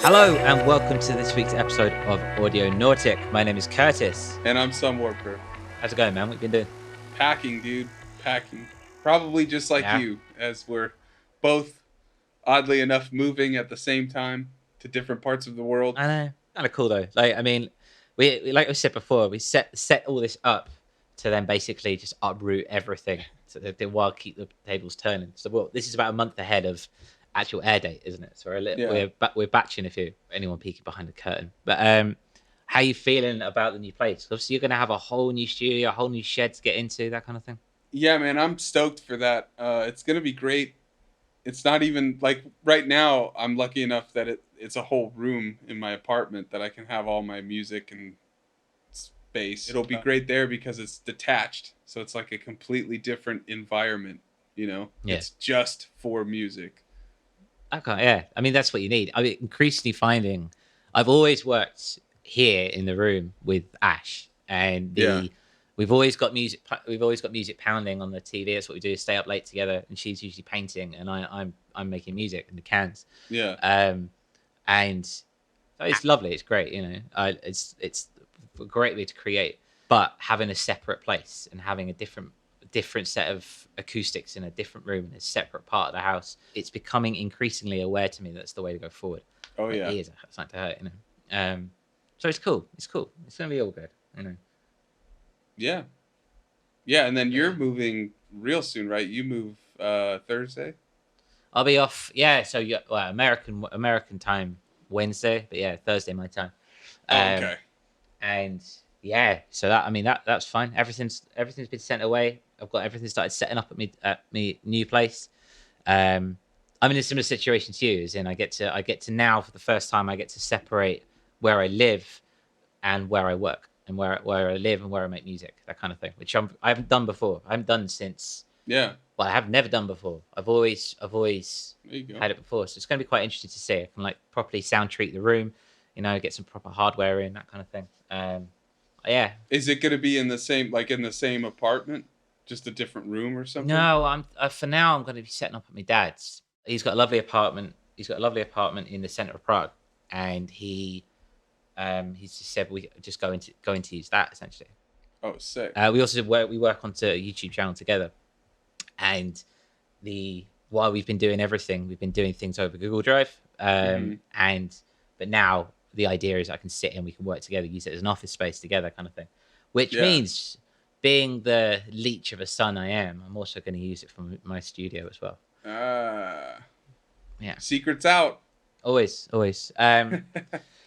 Hello and welcome to this week's episode of Audionautic. My name is Curtis. And I'm Sunwarper. How's it going, man? What you been doing? Packing, dude. Packing. Probably just like Yeah. you, as we're both, oddly enough, moving at the same time to different parts of the world. I know. Kind of cool though. We like we said before, we set all this up to then basically just uproot everything while keep the tables turning. So this is about a month ahead of actual air date, isn't it? So we're batching if anyone peeking behind the curtain. But how you feeling about the new place? Obviously, you're gonna have a whole new studio, a whole new shed to get into, that kind of thing. Yeah, man, I'm stoked for that. It's gonna be great. It's not even like right now. I'm lucky enough that it's a whole room in my apartment that I can have all my music and space. It'll be great there because it's detached, so it's like a completely different environment. Yeah. It's just for music. Okay, yeah. I mean, that's what you need. I mean, increasingly finding, I've always worked here in the room with Ash, and we've always got music. We've always got music pounding on the TV. That's what we do. Stay up late together, and she's usually painting, and I'm making music in the cans. Yeah. And it's lovely. It's great. It's a great way to create, but having a separate place and having a different set of acoustics in a different room in a separate part of the house, it's becoming increasingly aware to me that's the way to go forward. Oh yeah, my ears are starting to hurt, so it's cool. It's gonna be all good, Yeah, and then you're moving real soon, right? You move Thursday. I'll be off. Yeah, so American time Wednesday, but yeah, Thursday my time. Okay. And yeah, so that's fine. Everything's been sent away. I've got everything started setting up at me new place. I'm in a similar situation to you, as in I get to now for the first time I get to separate where I live and where I work, and where I live and where I make music, that kind of thing, which I haven't done before. I haven't done since. Yeah. Well, I have never done before. I've always there you go. had it before, so it's going to be quite interesting to see. I can like properly sound treat the room, get some proper hardware in, that kind of thing. Yeah. Is it going to be in the same apartment, just a different room or something? No, for now I'm going to be setting up at my dad's. He's got a lovely apartment. He's got a lovely apartment in the center of Prague, and he's just said we just going to use that essentially. Oh, sick. We also work onto a YouTube channel together, and while we've been doing everything, we've been doing things over Google Drive, but now the idea is I can sit and we can work together, use it as an office space together, kind of thing. Which means, being the leech of a son I am, I'm also going to use it from my studio as well. Yeah. Secrets out. Always. But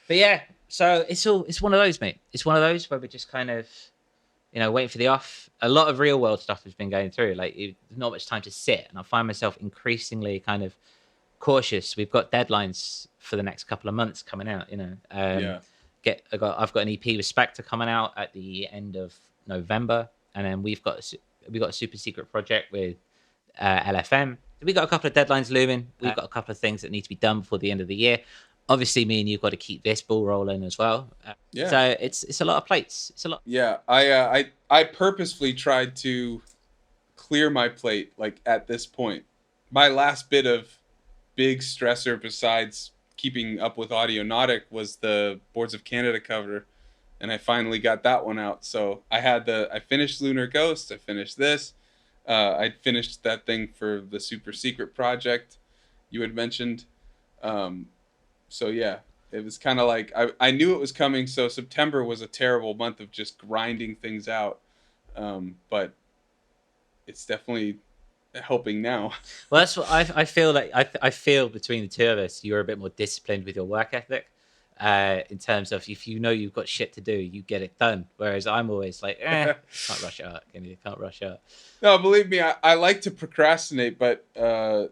yeah, so it's one of those, mate. It's one of those where we're just kind of, waiting for the off. A lot of real world stuff has been going through. Like, there's not much time to sit, and I find myself increasingly kind of cautious. We've got deadlines for the next couple of months coming out. I've got an EP with Spectre coming out at the end of November, and then we've got a super secret project with LFM. We've got a couple of deadlines looming. We've got a couple of things that need to be done before the end of the year. Obviously, me and you've got to keep this ball rolling as well. So it's a lot of plates. It's a lot. Yeah, I purposefully tried to clear my plate, like, at this point. My last bit of big stressor besides keeping up with Audionautic was the Boards of Canada cover, and I finally got that one out. So I finished Lunar Ghost. I finished this. I finished that thing for the super secret project you had mentioned. So yeah, it was kind of like I knew it was coming. So September was a terrible month of just grinding things out, but it's definitely helping now. Well, that's what I feel like. I feel between the two of us, you're a bit more disciplined with your work ethic. In terms of, if you've got shit to do, you get it done. Whereas I'm always like, can't rush it out. Can't rush out. No, believe me, I like to procrastinate, but I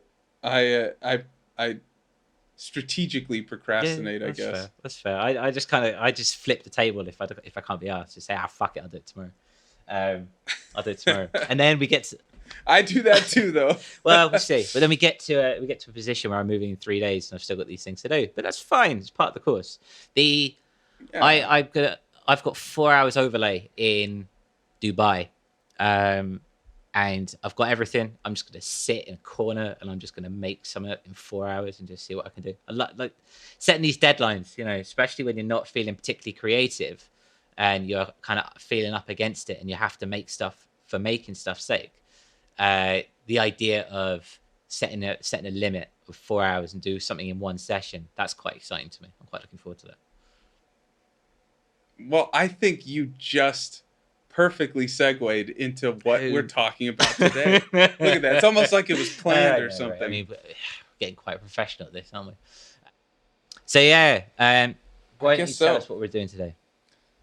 strategically procrastinate. I guess fair. That's fair. I just flip the table if I can't be asked. Just say, fuck it, I'll do it tomorrow. I'll do it tomorrow, and then we get to. I do that too, though. Well, we'll see. But then we get to a position where I'm moving in 3 days, and I've still got these things to do. But that's fine. It's part of the course. I've got 4 hours overlay in Dubai, and I've got everything. I'm just going to sit in a corner and I'm just going to make something in 4 hours and just see what I can do. I like setting these deadlines, especially when you're not feeling particularly creative and you're kind of feeling up against it and you have to make stuff for making stuff's sake. The idea of setting a limit of 4 hours and do something in one session, that's quite exciting to me. I'm quite looking forward to that. Well, I think you just perfectly segued into what we're talking about today. Look at that. It's almost like it was planned or something. Right? I mean, we're getting quite professional at this, aren't we? So yeah, why don't you tell us what we're doing today?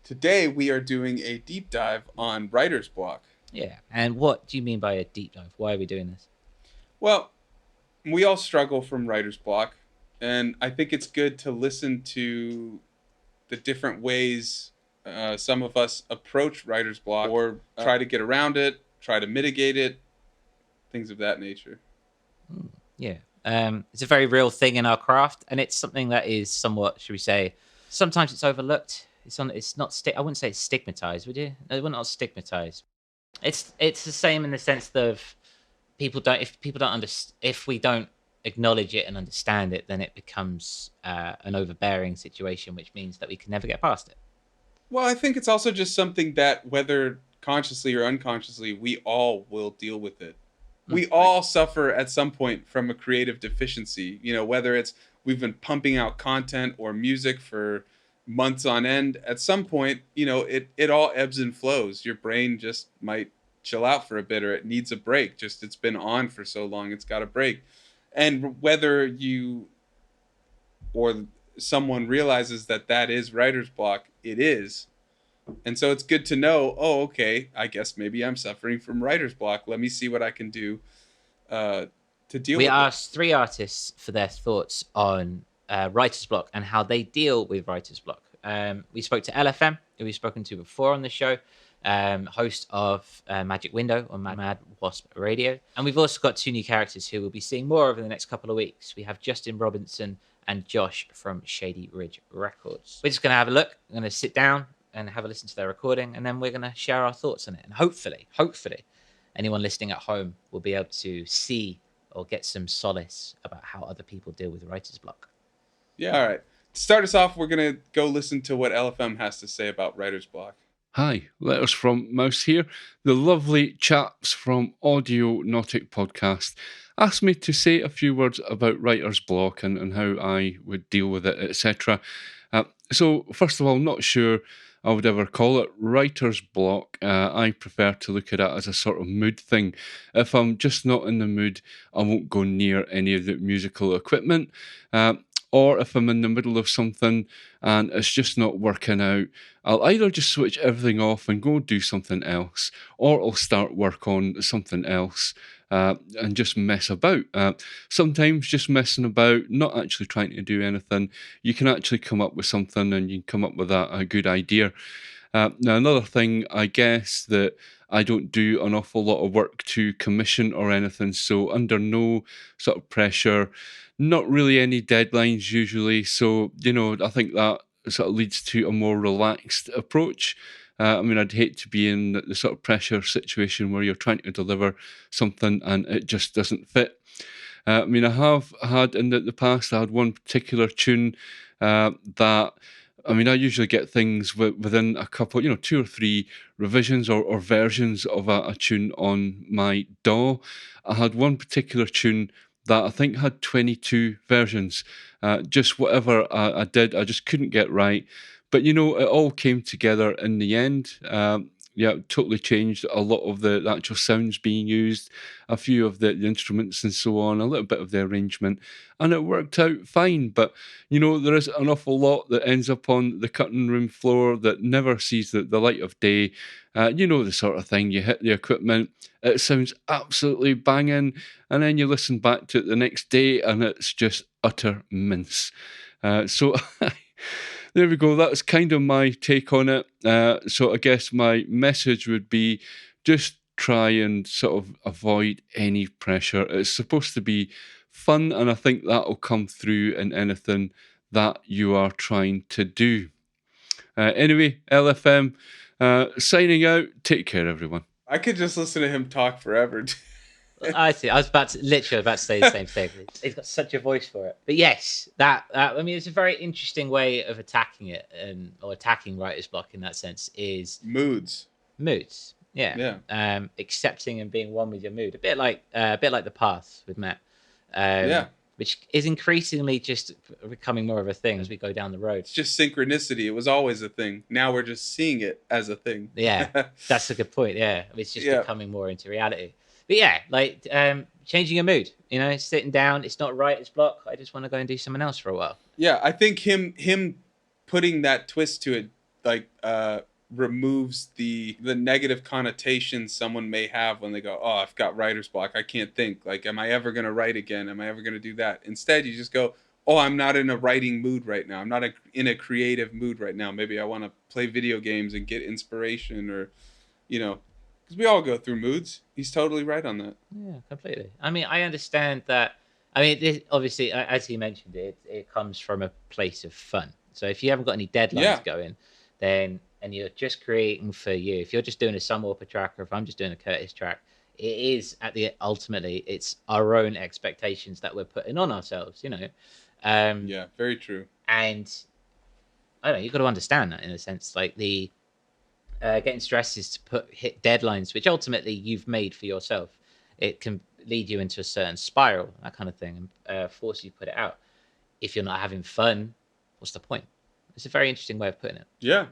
Today we are doing a deep dive on writer's block. Yeah, and what do you mean by a deep dive? Why are we doing this? Well, we all struggle from writer's block, and I think it's good to listen to the different ways some of us approach writer's block or try to get around it, try to mitigate it, things of that nature. Yeah. It's a very real thing in our craft, and it's something that is somewhat, should we say, sometimes it's overlooked. It's not. I wouldn't say it's stigmatized, would you? No, we're not stigmatized. It's the same in the sense of if we don't acknowledge it and understand it, then it becomes an overbearing situation, which means that we can never get past it. Well, I think it's also just something that, whether consciously or unconsciously, we all will deal with it. We all suffer at some point from a creative deficiency, whether it's we've been pumping out content or music for months on end. At some point, it all ebbs and flows. Your brain just might chill out for a bit, or it needs a break. Just it's been on for so long, it's got a break. And whether you or someone realizes that is writer's block, it is. And so it's good to know, okay, I guess maybe I'm suffering from writer's block. Let me see what I can do to deal with it. We asked 3 artists for their thoughts on writer's block and how they deal with writer's block. We spoke to LFM, who we've spoken to before on the show, host of Magic Window on Mad Wasp Radio. And we've also got 2 new characters who we'll be seeing more over the next couple of weeks. We have Justin Robinson and Josh from Shady Ridge Records. We're just going to have a look. I'm going to sit down and have a listen to their recording, and then we're going to share our thoughts on it. And hopefully, anyone listening at home will be able to see or get some solace about how other people deal with writer's block. Yeah, all right. To start us off, we're going to go listen to what LFM has to say about writer's block. Hi, letters from Mouse here. The lovely chaps from Audionautic podcast asked me to say a few words about writer's block and how I would deal with it, etc. So, first of all, not sure I would ever call it writer's block. I prefer to look at it as a sort of mood thing. If I'm just not in the mood, I won't go near any of the musical equipment. Or if I'm in the middle of something and it's just not working out, I'll either just switch everything off and go do something else, or I'll start work on something else and just mess about. Sometimes just messing about, not actually trying to do anything, you can actually come up with something and you can come up with a good idea. Now, another thing, I guess, that I don't do an awful lot of work to commission or anything, so under no sort of pressure, not really any deadlines usually. So, I think that sort of leads to a more relaxed approach. I'd hate to be in the sort of pressure situation where you're trying to deliver something and it just doesn't fit. I have had in the past, I had one particular tune that I usually get things within a couple, 2 or 3 revisions or versions of a tune on my DAW. I had one particular tune that I think had 22 versions. Just whatever I did, I just couldn't get right. But, it all came together in the end. Totally changed a lot of the actual sounds being used, a few of the instruments and so on, a little bit of the arrangement, and it worked out fine. But, there is an awful lot that ends up on the cutting room floor that never sees the light of day. The sort of thing, you hit the equipment, it sounds absolutely banging, and then you listen back to it the next day and it's just utter mince. So there we go. That's kind of my take on it. So I guess my message would be just try and sort of avoid any pressure. It's supposed to be fun, and I think that'll come through in anything that you are trying to do. Anyway, LFM signing out. Take care, everyone. I could just listen to him talk forever. I see. I was literally about to say the same thing. He's got such a voice for it. But yes, I mean, it's a very interesting way of attacking it, or attacking writer's block in that sense is Moods. Yeah. Accepting and being one with your mood. A bit like the path with Matt. Yeah. Which is increasingly just becoming more of a thing as we go down the road. It's just synchronicity. It was always a thing. Now we're just seeing it as a thing. Yeah, that's a good point. Yeah, it's just becoming more into reality. But yeah, like changing your mood. You know, sitting down. It's not writer's block. I just want to go and do something else for a while. Yeah, I think him putting that twist to it, like removes the negative connotation someone may have when they go, oh, I've got writer's block, I can't think, like, am I ever going to write again, am I ever going to do that? Instead you just go, oh, I'm not in a writing mood right now, I'm not in a creative mood right now, maybe I want to play video games and get inspiration, or because we all go through moods. He's totally right on that. Yeah, completely. I mean, I understand that. I mean, this, obviously, as he mentioned, it comes from a place of fun. So if you haven't got any deadlines going, then and you're just creating for you, if you're just doing a Sunwarper track, or if I'm just doing a Kh3rtis track, it is ultimately it's our own expectations that we're putting on ourselves. Yeah, very true. And I don't know, you've got to understand that in a sense. Like the getting stressed is to hit deadlines, which ultimately you've made for yourself. It can lead you into a certain spiral, that kind of thing, and force you to put it out. If you're not having fun, what's the point? It's a very interesting way of putting it. Yeah.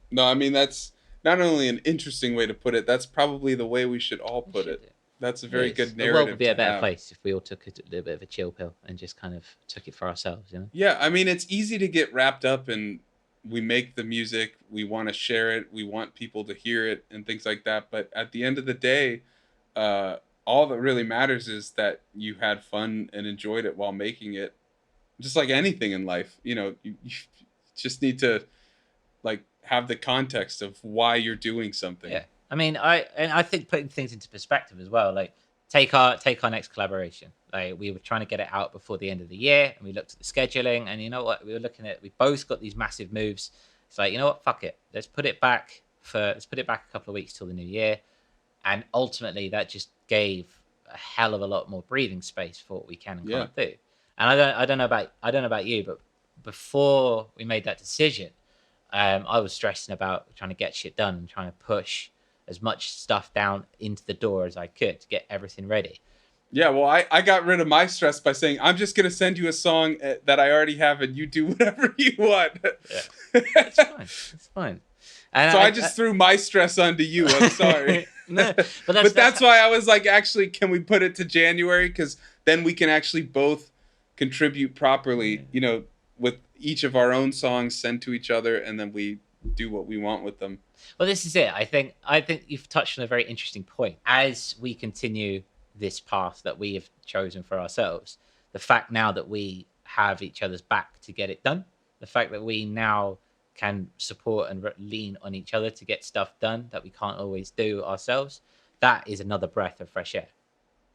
No, I mean, that's not only an interesting way to put it, that's probably the way we should all put it. That's a very good narrative. The world would be a better place if we all took a little bit of a chill pill and just kind of took it for ourselves, Yeah, I mean, it's easy to get wrapped up in, we make the music, we want to share it, we want people to hear it and things like that. But at the end of the day, all that really matters is that you had fun and enjoyed it while making it. Just like anything in life, you just need to like have the context of why you're doing something. Yeah, I mean, I think putting things into perspective as well. Like take our next collaboration. Like we were trying to get it out before the end of the year, and we looked at the scheduling, and you know what? We were looking at. We both got these massive moves. It's like, you know what? Fuck it. Let's put it back a couple of weeks till the new year, and ultimately that just gave a hell of a lot more breathing space for what we can and can't do. And I don't know about you, but before we made that decision, I was stressing about trying to get shit done and trying to push as much stuff down into the door as I could to get everything ready. Yeah, well, I got rid of my stress by saying, I'm just going to send you a song that I already have and you do whatever you want. Yeah. It's fine. And so I just threw my stress onto you. I'm sorry. No, but that's why I was like, actually, can we put it to January? Because then we can actually both contribute properly, with each of our own songs sent to each other, and then we do what we want with them. Well, this is it. I think you've touched on a very interesting point. As we continue this path that we have chosen for ourselves, the fact now that we have each other's back to get it done, the fact that we now can support and lean on each other to get stuff done that we can't always do ourselves, that is another breath of fresh air.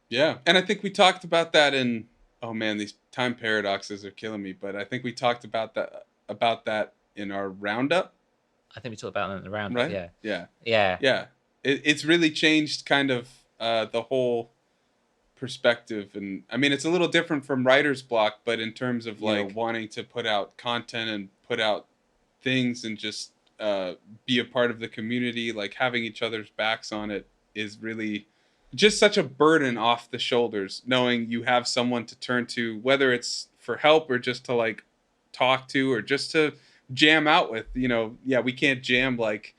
Yeah, and I think we talked about that in, oh man, these time paradoxes are killing me, but I think we talked about that in our roundup. I think we talked about that in the roundup, right? Yeah. It's really changed kind of the whole perspective, and I mean, it's a little different from writer's block, but in terms of like wanting to put out content and put out things and just be a part of the community, like having each other's backs on it is really just such a burden off the shoulders, knowing you have someone to turn to, whether it's for help or just to like talk to or just to jam out with. We can't jam like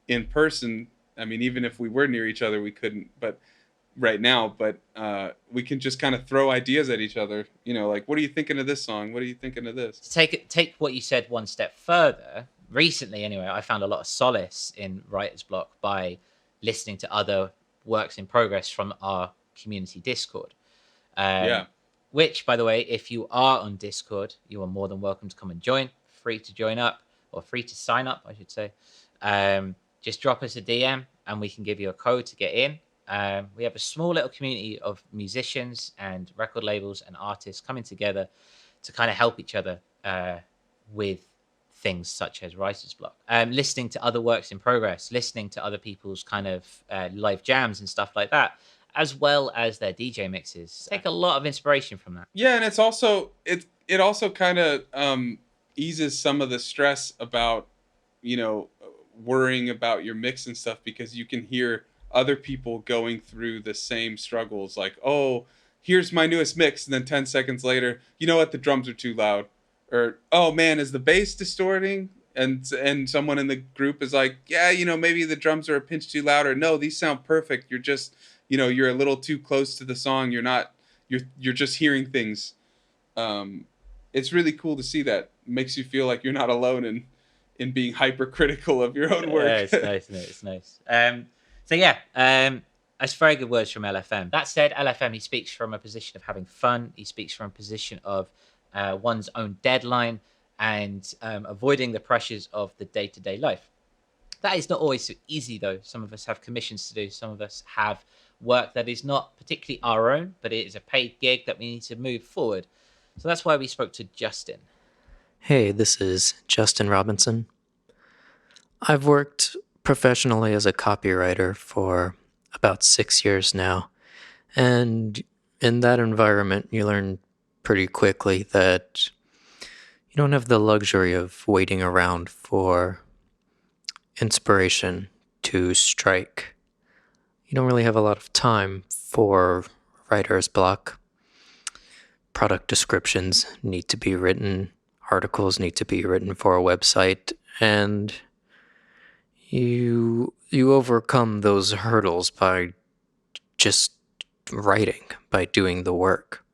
in person. I mean, even if we were near each other, we couldn't, but right now, but we can just kind of throw ideas at each other, like, what are you thinking of this song? What are you thinking of this? Take what you said one step further. Recently, anyway, I found a lot of solace in writer's block by listening to other works in progress from our community Discord. Which, by the way, if you are on Discord, you are more than welcome to come and join. Free to join up, or free to sign up, I should say. Just drop us a DM and we can give you a code to get in. We have a small little community of musicians and record labels and artists coming together to kind of help each other with things such as writer's block. Listening to other works in progress, listening to other people's kind of live jams and stuff like that, as well as their DJ mixes. Take a lot of inspiration from that. Yeah, and it's also it also kind of eases some of the stress about, you know, worrying about your mix and stuff, because you can hear other people going through the same struggles, like, oh, here's my newest mix, and then 10 seconds later, you know what, the drums are too loud, or oh man, is the bass distorting? And someone in the group is like, yeah, you know, maybe the drums are a pinch too loud, or no, these sound perfect, you're just, you know, you're a little too close to the song, you're just hearing things. It's really cool to see that. It makes you feel like you're not alone in being hypercritical of your own work. Yeah, it's nice, isn't it? It's nice. So yeah, that's very good words from LFM. That said, LFM, he speaks from a position of having fun. He speaks from a position of one's own deadline and avoiding the pressures of the day-to-day life. That is not always so easy, though. Some of us have commissions to do. Some of us have work that is not particularly our own, but it is a paid gig that we need to move forward. So that's why we spoke to Justin. Hey, this is Justin Robinson. I've worked professionally as a copywriter for about 6 years now, and in that environment, you learn pretty quickly that you don't have the luxury of waiting around for inspiration to strike. You don't really have a lot of time for writer's block. Product descriptions need to be written, articles need to be written for a website, and you overcome those hurdles by just writing, by doing the work.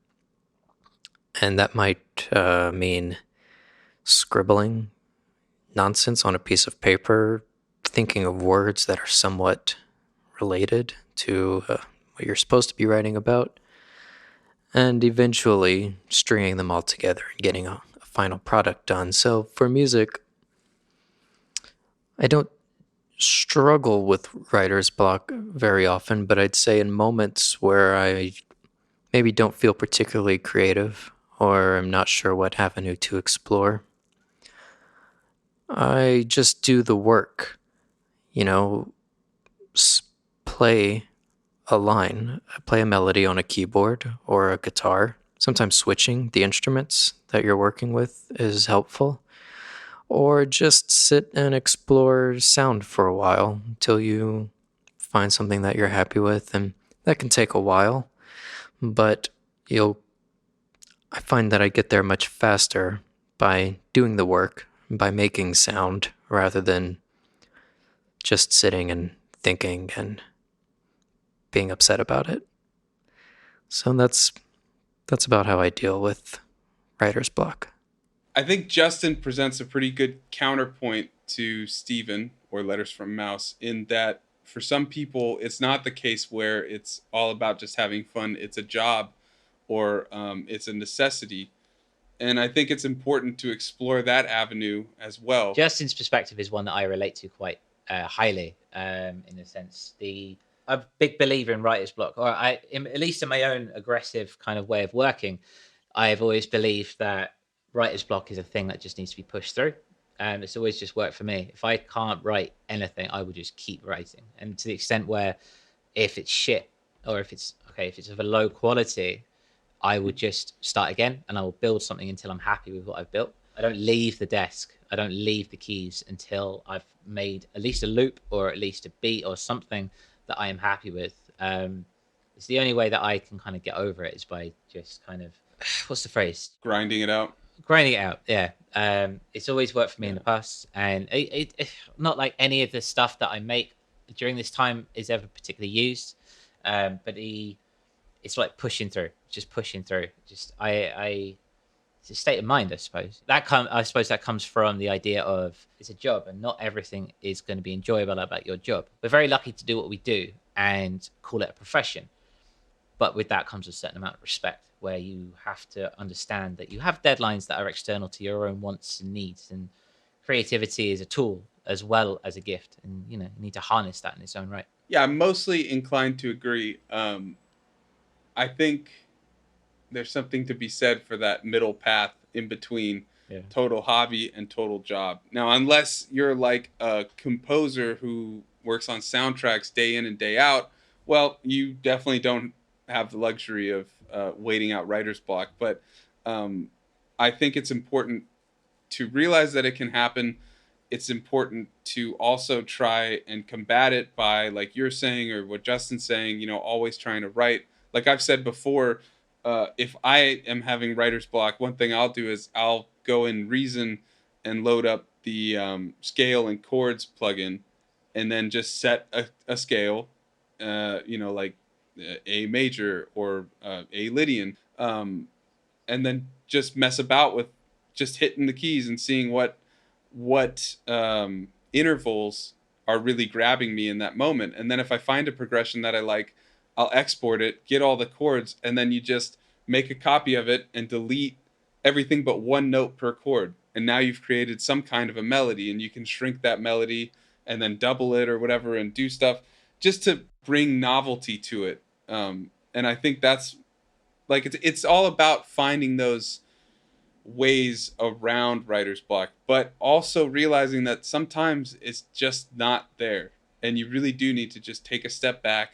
And that might mean scribbling nonsense on a piece of paper, thinking of words that are somewhat related to what you're supposed to be writing about, and eventually stringing them all together and getting a final product done. So for music, I don't struggle with writer's block very often, but I'd say in moments where I maybe don't feel particularly creative or I'm not sure what avenue to explore, I just do the work, you know, play a line, play a melody on a keyboard or a guitar. Sometimes switching the instruments that you're working with is helpful. Or just sit and explore sound for a while until you find something that you're happy with. And that can take a while, but I find that I get there much faster by doing the work, by making sound, rather than just sitting and thinking and being upset about it. So that's about how I deal with writer's block. I think Justin presents a pretty good counterpoint to Steven, or Letters from Mouse, in that for some people, it's not the case where it's all about just having fun. It's a job, or it's a necessity. And I think it's important to explore that avenue as well. Justin's perspective is one that I relate to quite highly, in a sense. I'm a big believer in writer's block, or at least in my own aggressive kind of way of working. I've always believed that writer's block is a thing that just needs to be pushed through. And it's always just worked for me. If I can't write anything, I will just keep writing. And to the extent where if it's shit, or if it's of a low quality, I will just start again and I will build something until I'm happy with what I've built. I don't leave the desk. I don't leave the keys until I've made at least a loop or at least a beat or something that I am happy with. It's the only way that I can kind of get over it is by just kind of, what's the phrase? Grinding it out. Grinding it out, yeah. It's always worked for me in the past, and it not like any of the stuff that I make during this time is ever particularly used, but it's like pushing through, just pushing through. Just it's a state of mind, I suppose. I suppose that comes from the idea of it's a job, and not everything is going to be enjoyable about your job. We're very lucky to do what we do and call it a profession, but with that comes a certain amount of respect, where you have to understand that you have deadlines that are external to your own wants and needs, and creativity is a tool as well as a gift, and you need to harness that in its own right. Yeah, I'm mostly inclined to agree. I think there's something to be said for that middle path in between, total hobby and total job. Now, unless you're like a composer who works on soundtracks day in and day out, well, you definitely don't have the luxury of waiting out writer's block. But I think it's important to realize that it can happen. It's important to also try and combat it by, like you're saying, or what Justin's saying, you know, always trying to write. Like I've said before, if I am having writer's block, one thing I'll do is I'll go in Reason and load up the scale and chords plugin, and then just set a scale, you know, like A major or A Lydian, and then just mess about with just hitting the keys and seeing what intervals are really grabbing me in that moment. And then if I find a progression that I like, I'll export it, get all the chords, and then you just make a copy of it and delete everything but one note per chord. And now you've created some kind of a melody, and you can shrink that melody and then double it or whatever and do stuff just to bring novelty to it. And I think that's like, it's all about finding those ways around writer's block, but also realizing that sometimes it's just not there, and you really do need to just take a step back,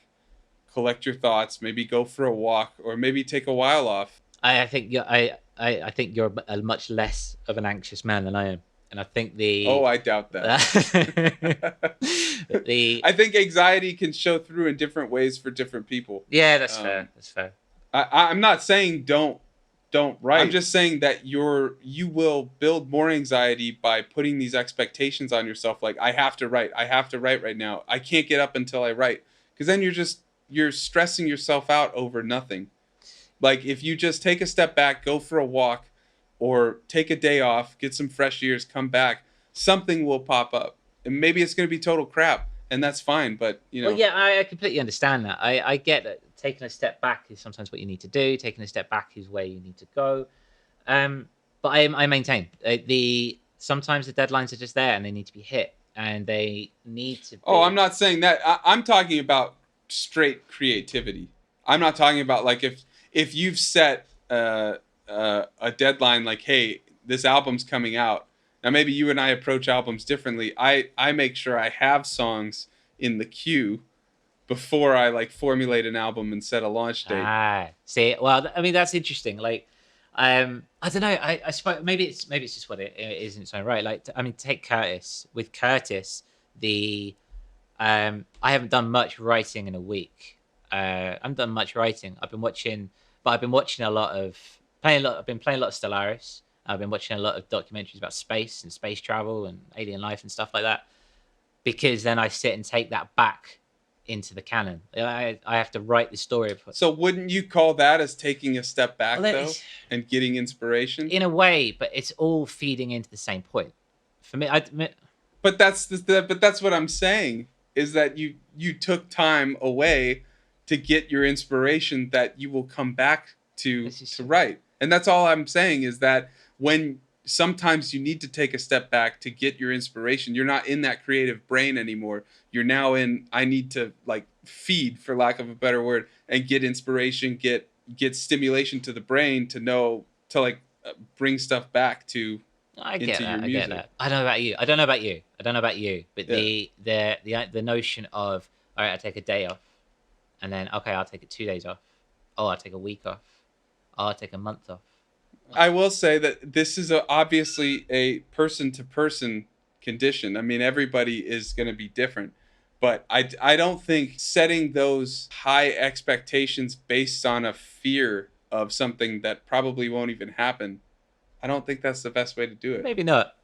collect your thoughts, maybe go for a walk, or maybe take a while off. I think I think you're a much less of an anxious man than I am, and I think I doubt that. I think anxiety can show through in different ways for different people. Yeah, that's fair. That's fair. I'm not saying don't write. I'm just saying that you will build more anxiety by putting these expectations on yourself. Like, I have to write right now. I can't get up until I write. Because then you're stressing yourself out over nothing. Like, if you just take a step back, go for a walk, or take a day off, get some fresh ears, come back, something will pop up. And maybe it's going to be total crap, and that's fine. But, you know. Well, yeah, I completely understand that. I get that. Taking a step back is sometimes what you need to do. Taking a step back is where you need to go. But I maintain sometimes the deadlines are just there and they need to be hit, and they need to be... Oh, I'm not saying that. I'm talking about straight creativity. I'm not talking about, like, if you've set a deadline, like, hey, this album's coming out. Now, maybe you and I approach albums differently. I make sure I have songs in the queue before I like formulate an album and set a launch date. See, well, I mean, that's interesting. Like, I don't know. I suppose maybe it's just what it is in its own right. Like, I mean, take Kh3rtis. With Kh3rtis, I haven't done much writing in a week. I haven't done much writing. I've been watching a lot of I've been playing a lot of Stellaris. I've been watching a lot of documentaries about space and space travel and alien life and stuff like that. Because then I sit and take that back into the canon. I have to write the story. So wouldn't you call that as taking a step back, though, and getting inspiration? In a way, but it's all feeding into the same point. For me, But that's what I'm saying, is that you took time away to get your inspiration that you will come back to write. And that's all I'm saying, is that when sometimes you need to take a step back to get your inspiration. You're not in that creative brain anymore. You're now in, I need to like feed, for lack of a better word, and get inspiration, get stimulation to the brain to know, to like bring stuff back to I get that. I don't know about you. But yeah. the notion of, all right, I take a day off, and then, okay, I'll take 2 days off. Oh, I'll take a week off. Oh, I'll take a month off. I will say that this is obviously a person-to-person condition. I mean, everybody is going to be different. But I don't think setting those high expectations based on a fear of something that probably won't even happen, I don't think that's the best way to do it. Maybe not.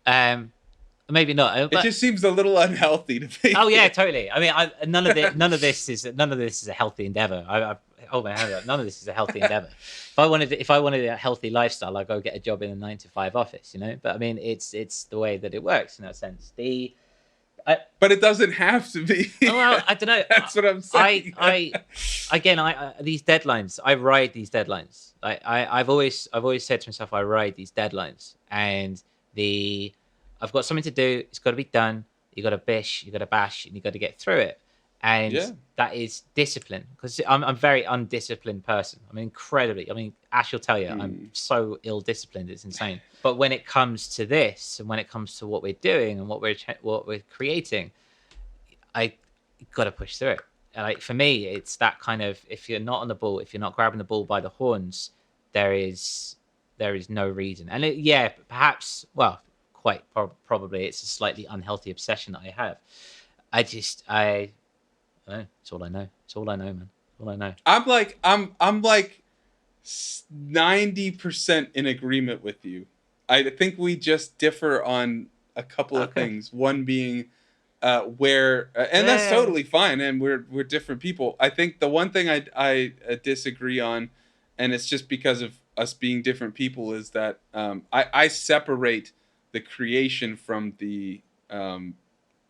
Maybe not. It just seems a little unhealthy to me. Oh yeah, totally. I mean, none of this is a healthy endeavor. None of this is a healthy endeavor. If I wanted a healthy lifestyle, I'd go get a job in a 9-to-5 office, you know. But I mean, it's the way that it works in that sense. But it doesn't have to be. Well, I don't know. That's what I'm saying. These deadlines. I ride these deadlines. I've always said to myself, I ride these deadlines, and I've got something to do. It's got to be done. You got to bish, you got to bash, and you got to get through it. And Yeah. that is discipline, because I'm a very undisciplined person. Ash will tell you, I'm so ill-disciplined, it's insane. But when it comes to this, and when it comes to what we're doing and what we're creating, I got to push through it. Like, for me, it's that kind of, if you're not on the ball, if you're not grabbing the ball by the horns, there is no reason. And perhaps, well, quite probably it's a slightly unhealthy obsession that I have. I don't know. It's all I know. It's all I know, man. All I know. I'm like 90% in agreement with you. I think we just differ on a couple of things. One being and that's totally fine, and we're different people. I think the one thing I disagree on, and it's just because of us being different people, is that I separate the creation from the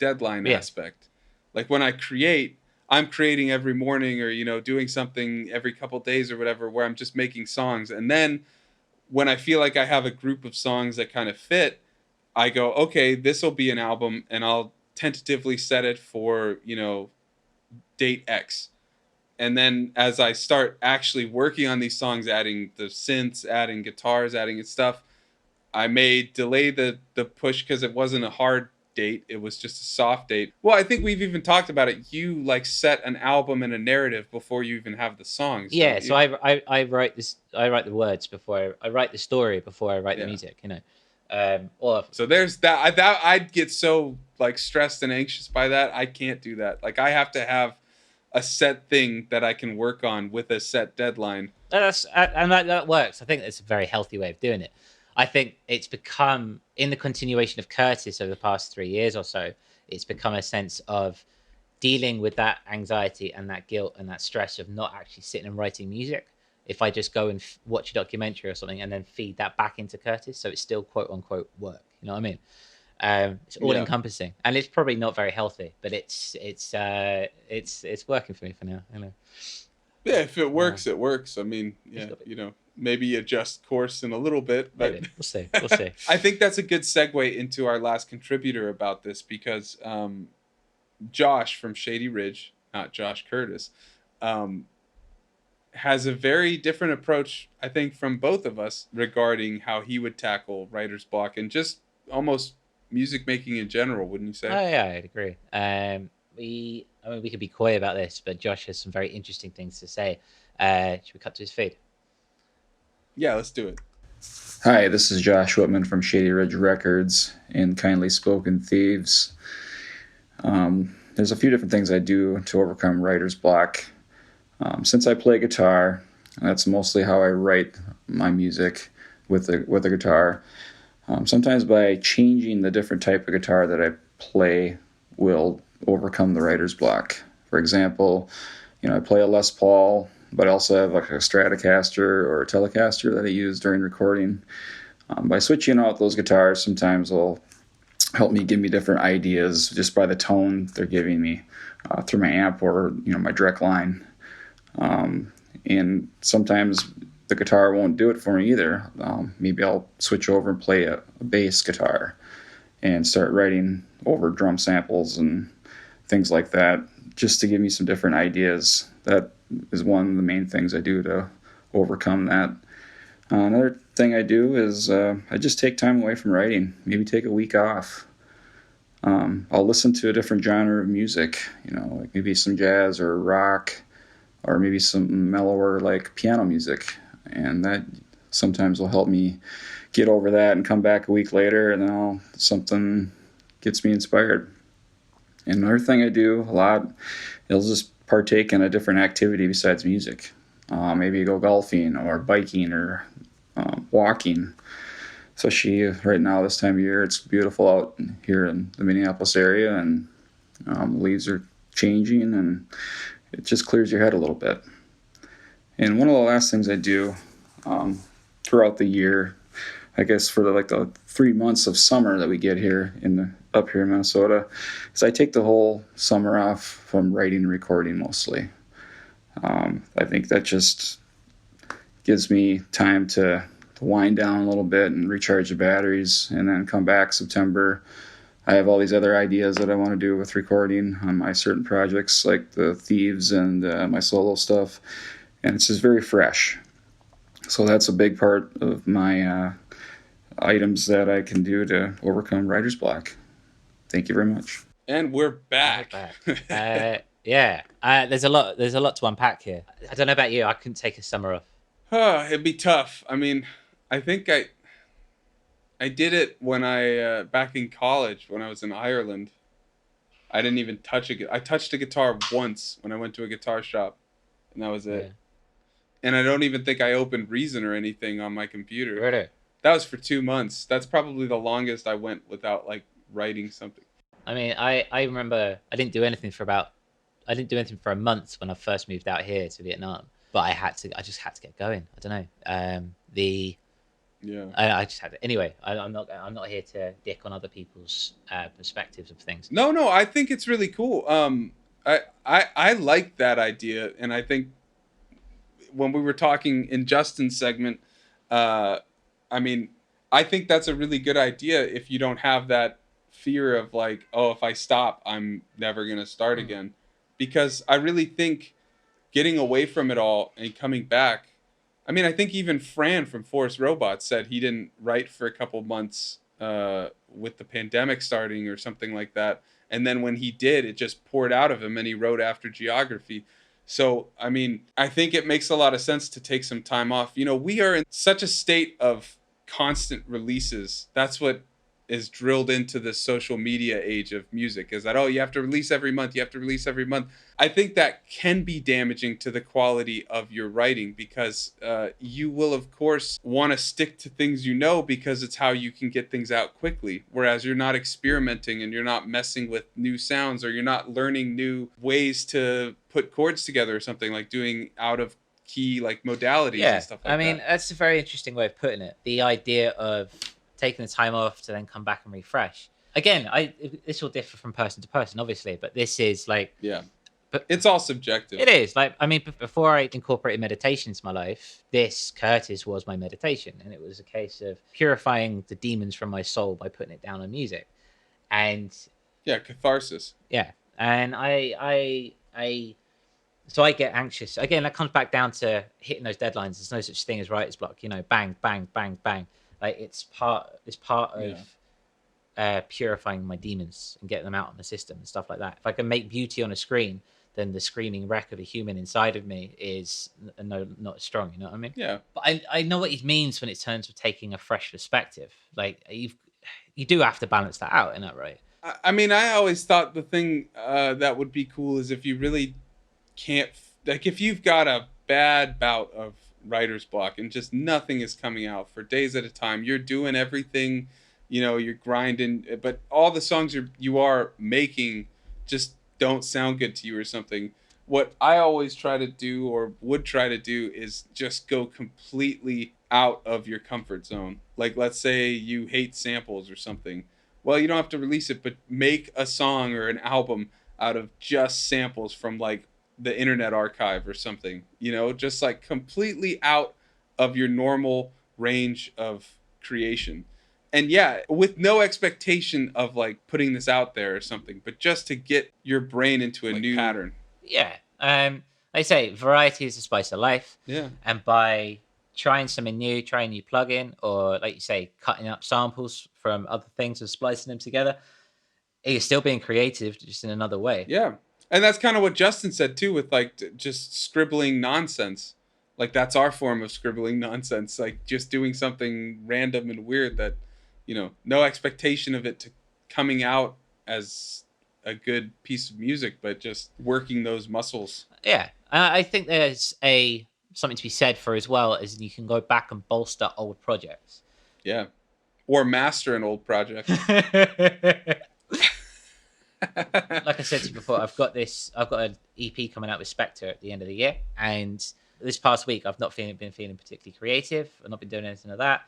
deadline aspect. Like, when I create, I'm creating every morning, or doing something every couple days or whatever, where I'm just making songs. And then when I feel like I have a group of songs that kind of fit, I go, okay, this will be an album, and I'll tentatively set it for date X. And then as I start actually working on these songs, adding the synths, adding guitars, adding stuff, I may delay the push because it wasn't a hard date. It was just a soft date. Well, I think we've even talked about it. You like set an album and a narrative before you even have the songs. Yeah, so I write this. I write the words before I write the story before I write the music. So there's that. I'd get so like stressed and anxious by that. I can't do that. Like, I have to have a set thing that I can work on with a set deadline. That works. I think that's a very healthy way of doing it. I think it's become, in the continuation of Kh3rtis over the past 3 years or so, it's become a sense of dealing with that anxiety and that guilt and that stress of not actually sitting and writing music. If I just go and watch a documentary or something and then feed that back into Kh3rtis, so it's still quote unquote work. You know what I mean? It's all encompassing, and it's probably not very healthy, but it's working for me for now. Yeah, if it works, it works. I mean, maybe adjust course in a little bit, but maybe. We'll see. We'll see. I think that's a good segue into our last contributor about this, because Josh from Shady Ridge, not Josh Kh3rtis, has a very different approach, I think, from both of us regarding how he would tackle writer's block and just almost music making in general, wouldn't you say? Oh, yeah, I'd agree. We could be coy about this, but Josh has some very interesting things to say. Should we cut to his feed? Yeah, let's do it. Hi, this is Josh Wittman from Shady Ridge Records and Kindly Spoken Thieves. There's a few different things I do to overcome writer's block. Since I play guitar, that's mostly how I write my music with the guitar. Sometimes by changing the different type of guitar that I play will overcome the writer's block. For example, I play a Les Paul, but I also have like a Stratocaster or a Telecaster that I use during recording. By switching out those guitars, sometimes will help me give me different ideas just by the tone they're giving me through my amp or my direct line. And sometimes the guitar won't do it for me either. Maybe I'll switch over and play a bass guitar and start writing over drum samples and things like that, just to give me some different ideas. That is one of the main things I do to overcome that. Another thing I do is I just take time away from writing, maybe take a week off. I'll listen to a different genre of music, like maybe some jazz or rock, or maybe some mellower like piano music. And that sometimes will help me get over that and come back a week later and then something gets me inspired. And another thing I do a lot is just partake in a different activity besides music. Maybe go golfing or biking or walking. Especially right now this time of year, it's beautiful out here in the Minneapolis area, and leaves are changing and it just clears your head a little bit. And one of the last things I do throughout the year, I guess for the 3 months of summer that we get here up here in Minnesota, is I take the whole summer off from writing and recording mostly. I think that just gives me time to wind down a little bit and recharge the batteries, and then come back September. I have all these other ideas that I want to do with recording on my certain projects, like the Thieves and my solo stuff, and it's just very fresh. So that's a big part of my items that I can do to overcome writer's block. Thank you very much. And we're back. Yeah, there's a lot to unpack here. I don't know about you. I couldn't take a summer off. It'd be tough. I mean, I think I did it when I back in college when I was in Ireland. I didn't even touch I touched a guitar once when I went to a guitar shop, and that was it. Yeah. And I don't even think I opened Reason or anything on my computer. Really? That was for 2 months. That's probably the longest I went without like writing something. I mean, I remember I didn't do anything for a month when I first moved out here to Vietnam. But I just had to get going. I don't know. I just had to. Anyway, I'm not here to dick on other people's perspectives of things. No, I think it's really cool. I like that idea, and I think when we were talking in Justin's segment, I mean, I think that's a really good idea if you don't have that fear of like, oh, if I stop, I'm never gonna start again, because I really think getting away from it all and coming back. I mean, I think even Fran from Forest Robots said he didn't write for a couple months with the pandemic starting or something like that. And then when he did, it just poured out of him and he wrote after Geography. So, I mean, I think it makes a lot of sense to take some time off. You know, we are in such a state of constant releases. That's what is drilled into the social media age of music, is that, oh, you have to release every month. You have to release every month. I think that can be damaging to the quality of your writing, because you will, of course, want to stick to things you know, because it's how you can get things out quickly. Whereas you're not experimenting and you're not messing with new sounds, or you're not learning new ways to put chords together or something, like doing out of key like modalities and stuff like that. I mean, that's a very interesting way of putting it. The idea of taking the time off to then come back and refresh. Again, this will differ from person to person, obviously, but this is like... Yeah. But it's all subjective. It is. Like, I mean, before I incorporated meditation into my life, this Kh3rtis was my meditation. And it was a case of purifying the demons from my soul by putting it down on music. And... yeah, catharsis. Yeah. And so I get anxious. Again, that comes back down to hitting those deadlines. There's no such thing as writer's block. You know, bang, bang, bang, bang. Like, it's part of purifying my demons and getting them out of the system and stuff like that. If I can make beauty on a screen, then the screaming wreck of a human inside of me is not as strong. You know what I mean? Yeah. But I know what he means when it turns to taking a fresh perspective. Like, you do have to balance that out, isn't that right? I mean, I always thought the thing that would be cool is if you really can't, like, if you've got a bad bout of writer's block and just nothing is coming out for days at a time, you're doing everything, you know, you're grinding, but all the songs you are making just don't sound good to you or something. What I always try to do, or would try to do, is just go completely out of your comfort zone. Like, let's say you hate samples or something. Well, you don't have to release it, but make a song or an album out of just samples from like the Internet Archive or something, you know, just like completely out of your normal range of creation. And yeah, with no expectation of like putting this out there or something, but just to get your brain into a new pattern. Yeah. Like I say, variety is the spice of life. Yeah. And by trying something new, trying a new plugin, or like you say, cutting up samples from other things and splicing them together, you're still being creative, just in another way. Yeah. And that's kind of what Justin said too, with like just scribbling nonsense. Like, that's our form of scribbling nonsense. Like, just doing something random and weird that, you know, no expectation of it to coming out as a good piece of music, but just working those muscles. Yeah. I think there's something to be said for as well, as you can go back and bolster old projects. Yeah. Or master an old project. Like I said to you before, I've got an EP coming out with Spectre at the end of the year, and this past week I've not been feeling particularly creative. I've not been doing anything of that.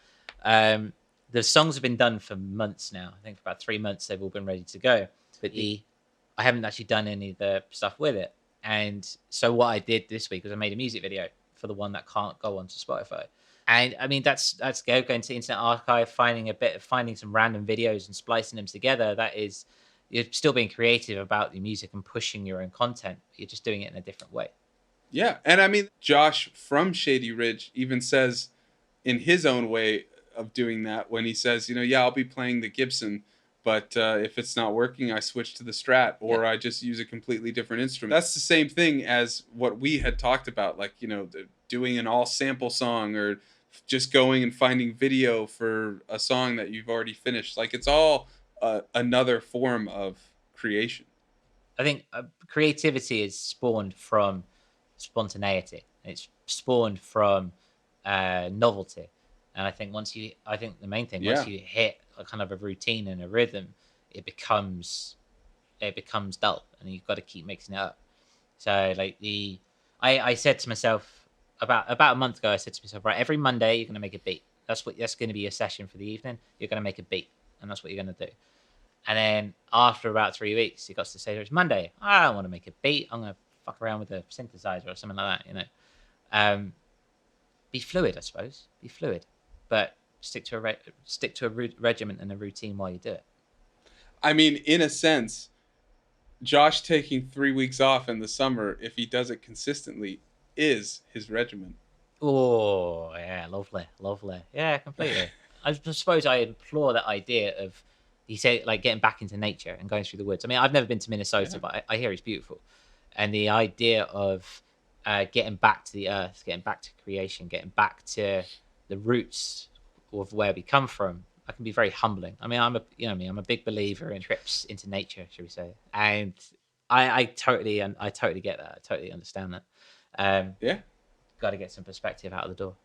The songs have been done for months now. I think for about 3 months they've all been ready to go, but I haven't actually done any of the stuff with it. And so what I did this week was I made a music video for the one that can't go onto Spotify. And I mean, that's going to the Internet Archive, finding some random videos and splicing them together. That is, you're still being creative about your music and pushing your own content. You're just doing it in a different way. Yeah, and I mean, Josh from Shady Ridge even says in his own way of doing that when he says, yeah, I'll be playing the Gibson, but if it's not working, I switch to the Strat, or I just use a completely different instrument. That's the same thing as what we had talked about, like, doing an all sample song, or just going and finding video for a song that you've already finished. Like, it's all another form of creation. I think creativity is spawned from spontaneity. It's spawned from novelty. And I think the main thing, once you hit a kind of a routine and a rhythm, it becomes dull, and you've got to keep mixing it up. So like I said to myself about a month ago, I said to myself, right, every Monday you're going to make a beat. That's going to be your session for the evening. You're going to make a beat, and that's what you're going to do. And then after about 3 weeks, it got to say, it's Monday. I don't want to make a beat. I'm going to fuck around with a synthesizer or something like that, Be fluid, I suppose. Be fluid. But stick to a regiment and a routine while you do it. I mean, in a sense, Josh taking 3 weeks off in the summer, if he does it consistently, is his regimen. Oh, yeah, lovely. Yeah, completely. I suppose I implore that idea of, you say, like, getting back into nature and going through the woods. I mean, I've never been to Minnesota, but I hear it's beautiful. And the idea of getting back to the earth, getting back to creation, getting back to the roots of where we come from, that can be very humbling. I mean, I'm a big believer in trips into nature, shall we say? And I totally get that. I totally understand that. Got to get some perspective out of the door.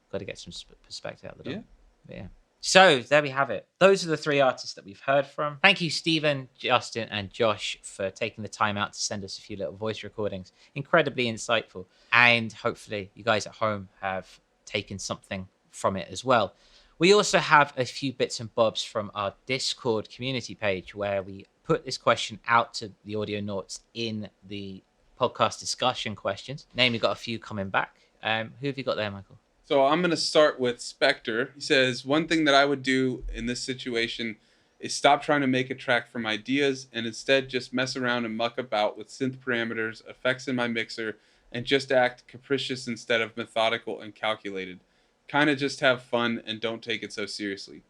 Yeah. So there we have it. Those are the 3 artists that we've heard from. Thank you, Stephen, Justin, and Josh, for taking the time out to send us a few little voice recordings. Incredibly insightful. And hopefully you guys at home have taken something from it as well. We also have a few bits and bobs from our Discord community page, where we put this question out to the Audionauts in the podcast discussion questions. Namely, got a few coming back. Who have you got there, Michael? So I'm going to start with Spectre. He says, one thing that I would do in this situation is stop trying to make a track from ideas and instead just mess around and muck about with synth parameters, effects in my mixer, and just act capricious instead of methodical and calculated. Kind of just have fun and don't take it so seriously.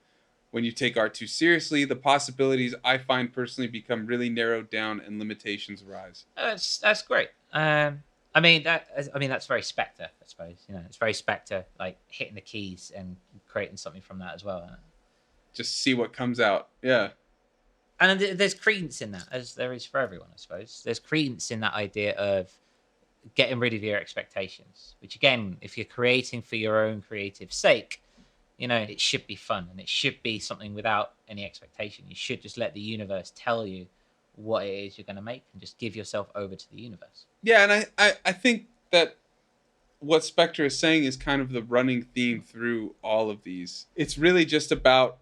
When you take art too seriously, the possibilities I find personally become really narrowed down and limitations rise. That's great. I mean, that's very Spectre, I suppose. It's very Spectre, like hitting the keys and creating something from that as well. Just see what comes out. Yeah. And there's credence in that, as there is for everyone, I suppose. There's credence in that idea of getting rid of your expectations, which, again, if you're creating for your own creative sake, it should be fun, and it should be something without any expectation. You should just let the universe tell you what it is you're going to make, and just give yourself over to the universe. Yeah, and I think that what Spectre is saying is kind of the running theme through all of these. It's really just about,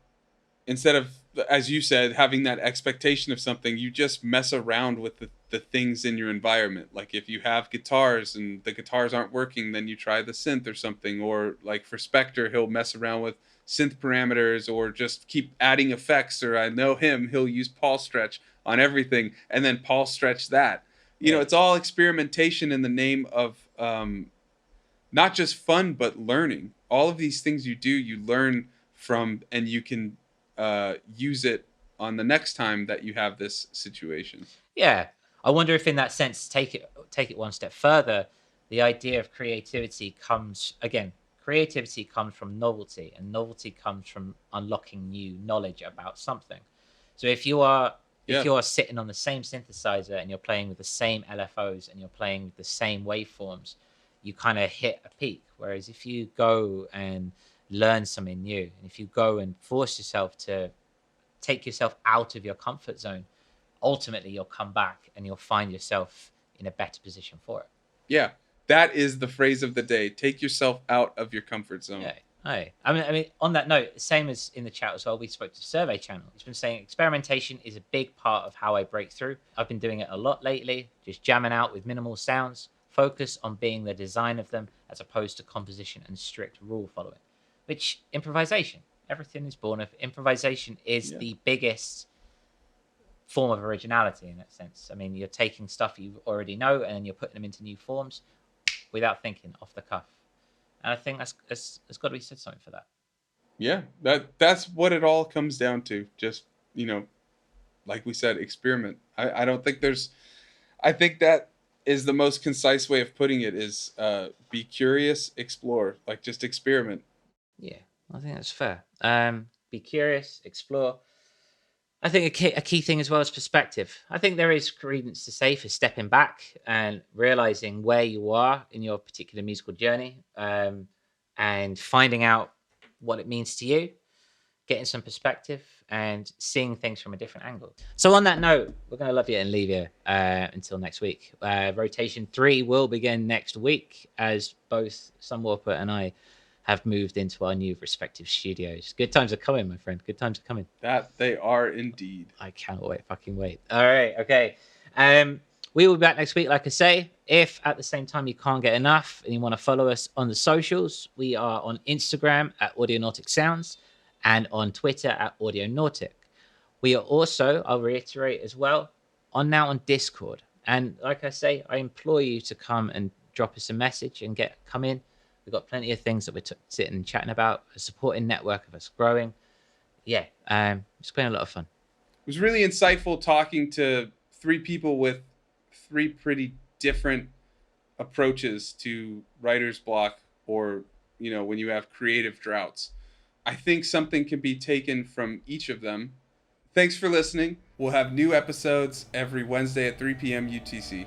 instead of, as you said, having that expectation of something, you just mess around with the things in your environment. Like, if you have guitars and the guitars aren't working, then you try the synth or something. Or like for Spectre, he'll mess around with synth parameters or just keep adding effects. Or I know him, he'll use Paul Stretch on everything and then Paul Stretch that. It's all experimentation in the name of not just fun, but learning. All of these things you do, you learn from, and you can use it on the next time that you have this situation. Yeah. I wonder if in that sense, take it one step further, the idea of creativity comes from novelty, and novelty comes from unlocking new knowledge about something. So if you are sitting on the same synthesizer and you're playing with the same LFOs and you're playing with the same waveforms, you kind of hit a peak. Whereas if you go and learn something new, and if you go and force yourself to take yourself out of your comfort zone, ultimately you'll come back and you'll find yourself in a better position for it. Yeah, that is the phrase of the day. Take yourself out of your comfort zone. Yeah. Hey. I mean, on that note, same as in the chat as well, we spoke to Survey Channel. He's been saying experimentation is a big part of how I break through. I've been doing it a lot lately, just jamming out with minimal sounds, focus on being the design of them as opposed to composition and strict rule following. which improvisation. Everything is born of improvisation. Is the biggest form of originality in that sense. I mean, you're taking stuff you already know and then you're putting them into new forms without thinking, off the cuff. And I think that's got to be said something for that. Yeah, that's what it all comes down to. Just, like we said, experiment. I don't think I think that is the most concise way of putting it is be curious, explore, like just experiment. Yeah, I think that's fair. Be curious, explore. I think a key thing as well is perspective. I think there is credence to say for stepping back and realizing where you are in your particular musical journey, and finding out what it means to you, getting some perspective and seeing things from a different angle. So on that note, we're going to love you and leave you until next week. Rotation 3 will begin next week as both Sunwarper and I have moved into our new respective studios. Good times are coming, my friend. Good times are coming. That they are indeed. I can't fucking wait. All right, okay. We will be back next week, like I say. If at the same time you can't get enough and you want to follow us on the socials, we are on Instagram at Audionautic Sounds and on Twitter at Audionautic. We are also, I'll reiterate as well, now on Discord. And like I say, I implore you to come and drop us a message and come in. We've got plenty of things that we're sitting and chatting about, a supporting network of us growing. Yeah, it's been a lot of fun. It was really insightful talking to 3 people with 3 pretty different approaches to writer's block, or, when you have creative droughts. I think something can be taken from each of them. Thanks for listening. We'll have new episodes every Wednesday at 3 p.m. UTC.